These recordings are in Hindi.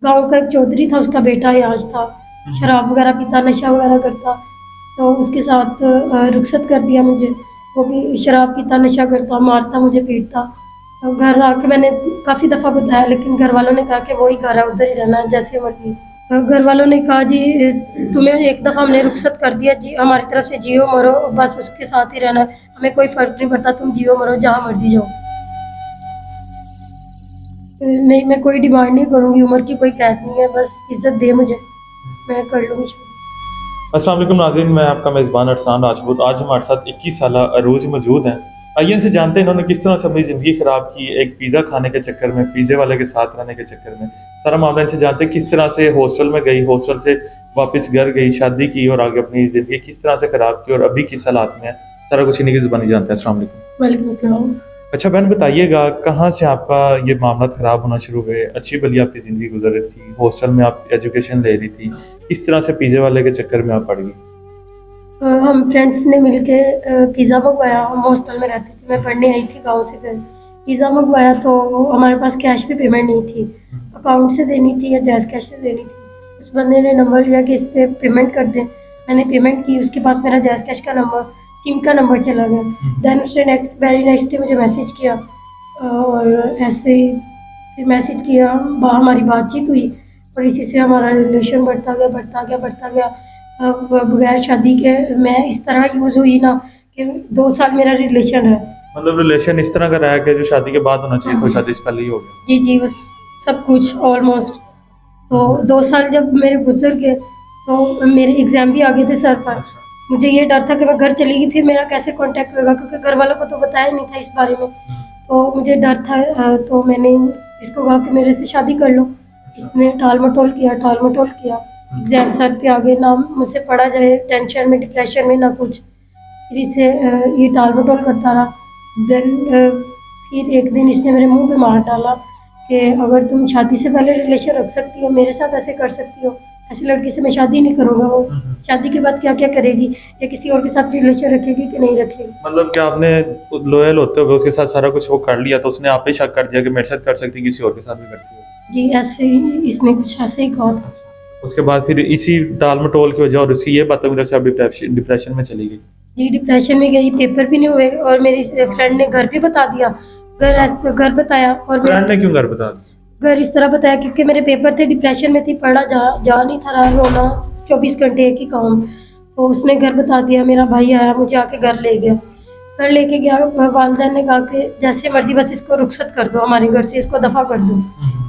गाँव का एक चौधरी था, उसका बेटा ही आज था। शराब वगैरह पीता, नशा वगैरह करता, तो उसके साथ रुखसत कर दिया मुझे। वो भी शराब पीता, नशा करता, मारता मुझे, पीटता। तो घर आके मैंने काफ़ी दफ़ा बताया, लेकिन घर वालों ने कहा कि वही घर है, उधर ही रहना है, जैसे मर्ज़ी। घर वालों ने कहा जी तुम्हें एक दफ़ा हमने रुखसत कर दिया जी, हमारी तरफ से जियो मरो, बस उसके साथ ही रहना है, हमें कोई फ़र्क नहीं पड़ता, तुम जियो मरो जहाँ मर्ज़ी जाओ। नहीं, मैं कोई डिमांड नहीं करूँगी, उम्र की कोई कैद नहीं है, बस इज़्ज़त दे मुझे, मैं कर लूँगी शादी। अस्सलाम वालेकुम नाज़रीन, मैं आपका मेज़बान अरसान राजपूत। आज हमारे साथ 21 साला अरूज मौजूद हैं। आइए इनसे जानते हैं इन्होंने किस तरह से अपनी ज़िंदगी ख़राब की, एक पिज़्ज़ा खाने के चक्कर में, पिज़्ज़े वाले के साथ रहने के चक्कर में। सारा मामला इनसे जानते हैं किस तरह से हॉस्टल में गई, हॉस्टल से वापस घर गई, शादी की और आगे अपनी ज़िंदगी किस तरह से ख़राब की और अभी किस हालात में है, सारा कुछ इन्हीं की ज़ुबानी जानते हैं। अस्सलाम वालेकुम। वालेकुम अस्सलाम। अच्छा बहन बताइएगा, कहाँ से आपका ये मामला ख़राब होना शुरू हुए? अच्छी भली आपकी ज़िंदगी गुज़र रही थी, हॉस्टल में आप एजुकेशन ले रही थी, किस तरह से पिज़्ज़े वाले के चक्कर में आप पड़ गई? हम फ्रेंड्स ने मिलके पिज़्ज़ा मंगवाया। हम हॉस्टल में रहती थी, मैं पढ़ने आई थी गाँव से घर। पिज़्ज़ा मंगवाया तो हमारे पास कैश पे पेमेंट नहीं थी, अकाउंट से देनी थी या जैज़ कैश से देनी थी। उस बंदे ने नंबर लिया कि इस पे पेमेंट कर दें। मैंने पेमेंट की, उसके पास मेरा जैज़ कैश का नंबर, सिम का नंबर चला गया। देन उसने वेरी नेक्स्ट डे मुझे मैसेज किया, और ऐसे ही फिर मैसेज किया, हमारी बातचीत हुई और इसी से हमारा रिलेशन बढ़ता गया, बढ़ता गया, बढ़ता गया। बगैर शादी के मैं इस तरह यूज़ हुई ना कि 2 साल मेरा रिलेशन है। मतलब रिलेशन इस तरह का रहा है कि जो शादी के बाद होना चाहिए हाँ था, जी। शादी से पहले ही हो गया। जी, जी, उस सब कुछ ऑलमोस्ट। तो 2 साल जब मेरे गुज़र गए, तो मेरे एग्ज़ाम भी आ गए थे सर पर। अच्छा। मुझे ये डर था कि मैं घर चली गई, फिर मेरा कैसे कॉन्टैक्ट होगा, क्योंकि घर वालों को तो बताया नहीं था इस बारे में। तो मुझे डर था, तो मैंने इसको कहा कि मेरे से शादी कर लो। इसने टाल-मटोल किया, टाल-मटोल किया। एग्ज़ाम सर पे आ गए, ना मुझसे पढ़ा जाए, टेंशन में, डिप्रेशन में, ना कुछ। फिर इसे ये टाल-मटोल करता रहा। देन फिर एक दिन इसने मेरे मुँह पे मार डाला कि अगर तुम शादी से पहले रिलेशन रख सकती हो, मेरे साथ ऐसे कर सकती हो, ऐसी लड़की से मैं शादी नहीं करूँगा। वो शादी के बाद क्या-क्या करेगी, या किसी और के साथ रिलेशन रखेगी कि नहीं रखेगी। मतलब क्या आपने लॉयल होते हुए उसके साथ सारा कुछ वो कर लिया, तो उसने आप पे शक कर दिया कि मेरे साथ कर सकती, किसी और के साथ भी करती हो? जी, ऐसे ही इसने कुछ ऐसे ही कहा था। उसके बाद फिर इसी टाल-मटोल की वजह और उसकी ये बातों की वजह से आप डिप्रेशन में चली गई। जी, डिप्रेशन में गई, पेपर भी नहीं हुए और मेरी फ्रेंड ने घर भी बता दिया। घर बताया और फ्रेंड ने क्यों घर बता दिया? घर इस तरह बताया क्योंकि मेरे पेपर थे, डिप्रेशन में थी, पढ़ा जा नहीं था रहा, रोना 24 घंटे एक ही काम। तो उसने घर बता दिया, मेरा भाई आया, मुझे आके घर ले गया। घर लेके गया, वालिदैन ने कहा कि जैसे मर्ज़ी बस इसको रुखसत कर दो, हमारे घर से इसको दफ़ा कर दो।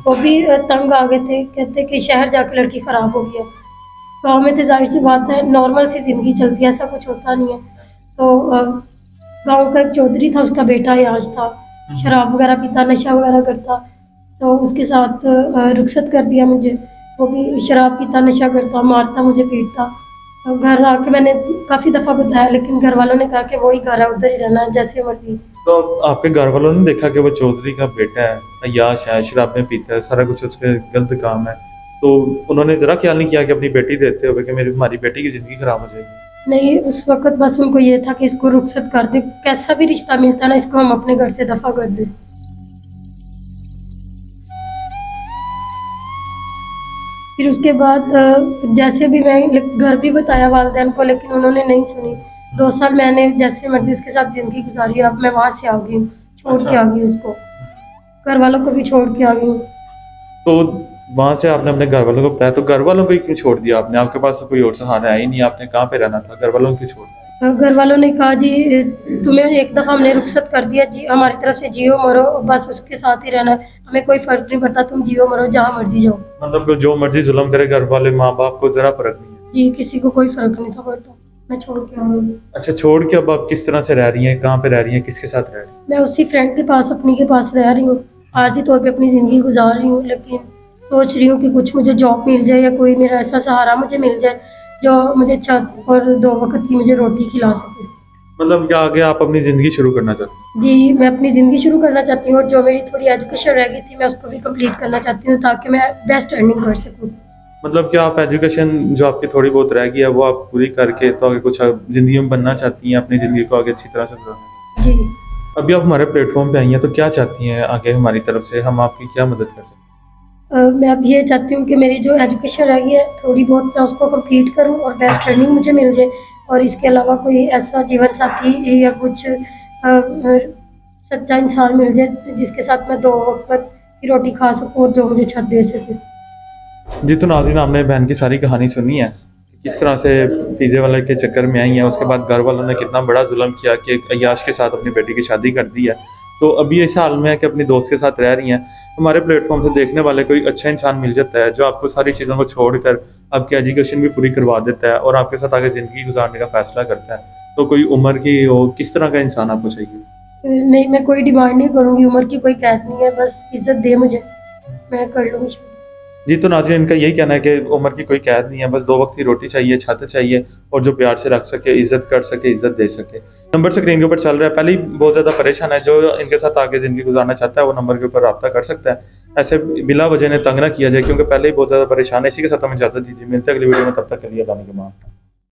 वो भी तंग आ गए थे, कहते कि शहर जाके लड़की ख़राब हो गई है। गाँव में तो ज़ाहिर-सी बात है, नॉर्मल सी ज़िंदगी चलती है, ऐसा कुछ होता नहीं है। तो गाँव का एक चौधरी था, उसका बेटा ही आज था। शराब वगैरह पीता, नशा वगैरह करता, तो उसके साथ रुखसत कर दिया मुझे। वो भी शराब पीता, नशा करता, मारता मुझे, पीटता। घर आके मैंने काफ़ी दफ़ा बताया, लेकिन घर वालों ने कहा कि वही घर है, उधर ही रहना है, जैसे मर्ज़ी। तो आपके घर वालों ने देखा कि वो चौधरी का बेटा है, अय्याश है, शराबें पीता है, सारा कुछ उसके गलत काम है, तो उन्होंने ज़रा ख्याल नहीं किया कि अपनी बेटी देते हुए कि मेरी हमारी बेटी की ज़िंदगी खराब हो जाएगी? नहीं, उस वक़्त बस उनको ये था कि इसको रुखसत कर दें, कैसा भी रिश्ता मिलता है ना, इसको हम अपने घर से दफ़ा कर दें। फिर उसके बाद जैसे भी मैं घर भी बताया वालिदैन को, लेकिन उन्होंने नहीं सुनी। 2 साल मैंने जैसे मर्ज़ी उसके साथ ज़िंदगी गुज़ारी, अब मैं वहाँ से आ गई हूँ, छोड़ के आ गई उसको। घर वालों को भी छोड़ के आ गई हूँ। तो वहाँ से आपने अपने घर वालों को बताया, तो घर वालों को ही क्यों छोड़ दिया आपने? आपके पास तो कोई और सहारा है ही नहीं, आपने कहाँ पे रहना था? घर वालों को क्यों छोड़ दिया? घर वालों ने कहा जी तुम्हें एक दफ़ा हमने रुखसत कर दिया जी, हमारी तरफ से जियो मरो, बस उसके साथ ही रहना है, हमें कोई फ़र्क नहीं पड़ता, तुम जियो मरो जहाँ मर्ज़ी जाओ। मतलब कि जो मर्ज़ी ज़ुल्म करे घर वाले, माँ-बाप को ज़रा फ़र्क नहीं है। जी, किसी को कोई फ़र्क नहीं था पड़ता। मैं छोड़ के आ गई। अच्छा छोड़ के अब आप किस तरह से रह रही हैं? कहाँ पे रह रही हैं? किसके साथ रह रही हैं? मैं उसी फ्रेंड के पास, अपनी के पास रह रही हूँ। आर्ज़ी तौर पे अपनी ज़िंदगी गुज़ार रही हूँ, लेकिन सोच रही हूँ कि कुछ मुझे जॉब मिल जाए या कोई मेरा ऐसा सहारा मुझे मिल जाए, जो मुझे छत और 2 वक़्त की मुझे रोटी खिला सके। मतलब कि आगे आप अपनी ज़िंदगी शुरू करना चाहती हैं? जी, मैं अपनी ज़िंदगी शुरू करना चाहती हूँ और जो मेरी थोड़ी एजुकेशन रह गई थी, मैं उसको भी कंप्लीट करना चाहती हूँ ताकि मैं बेस्ट अर्निंग कर सकूँ। मतलब कि आप एजुकेशन जो आपकी थोड़ी बहुत रह गई है, वो आप पूरी करके तो आगे कुछ ज़िंदगी में बनना चाहती हैं, अपनी ज़िंदगी को आगे अच्छी तरह से गुज़ारना। जी। अभी आप हमारे प्लेटफ़ॉर्म पे आई हैं, तो क्या चाहती हैं आगे हमारी तरफ से हम आपकी क्या मदद कर सकते हैं? मैं अब ये चाहती हूँ कि मेरी जो एजुकेशन रह गई है थोड़ी बहुत मैं उसको कंप्लीट करूँ और बेस्ट अर्निंग मुझे मिल जाए, और इसके अलावा कोई ऐसा जीवन साथी या कुछ सच्चा इंसान मिल जाए जिसके साथ मैं 2 वक़्त की रोटी खा सकूँ और जो मुझे छत दे सके। जी, तो नाज़रीन आपने बहन की सारी कहानी सुनी है, कि किस तरह से पिज़्ज़े वाले के चक्कर में आई हैं, उसके बाद घर वालों ने कितना बड़ा जुल्म किया कि एक अय्याश के साथ अपनी बेटी की शादी कर दी है। तो अभी इस हाल में है कि अपनी दोस्त के साथ रह रही हैं। हमारे प्लेटफ़ॉर्म से देखने वाले कोई अच्छा इंसान मिल जाता है, जो आपको सारी चीज़ों को छोड़कर आपकी एजुकेशन भी पूरी करवा देता है और आपके साथ आगे ज़िंदगी गुज़ारने का फ़ैसला करता है। तो कोई उम्र की हो, किस तरह का इंसान आपको चाहिए? नहीं, मैं कोई डिमांड नहीं करूँगी, उम्र की कोई कैद नहीं है, बस इज़्ज़त दे मुझे, मैं कर लूँगी शादी। जी, तो नाज़रीन इनका यही कहना है कि उम्र की कोई कैद नहीं है, बस 2 वक़्त की रोटी चाहिए, छत चाहिए और जो प्यार से रख सके, इज़्ज़त कर सके, इज़्ज़त दे सके। नंबर स्क्रीन के ऊपर चल रहा है, पहले ही बहुत ज़्यादा परेशान है, जो इनके साथ आगे ज़िंदगी गुज़ारना चाहता है, वो नंबर के ऊपर राब्ता कर सकता है। ऐसे बिला वजह इन्हें तंग ना किया जाए, क्योंकि पहले ही बहुत ज़्यादा परेशान है। इसी के साथ हमें इजाज़त दीजिए, मिलते हैं अगली वीडियो में, तब तक के लिए अल्लाह निगहबान।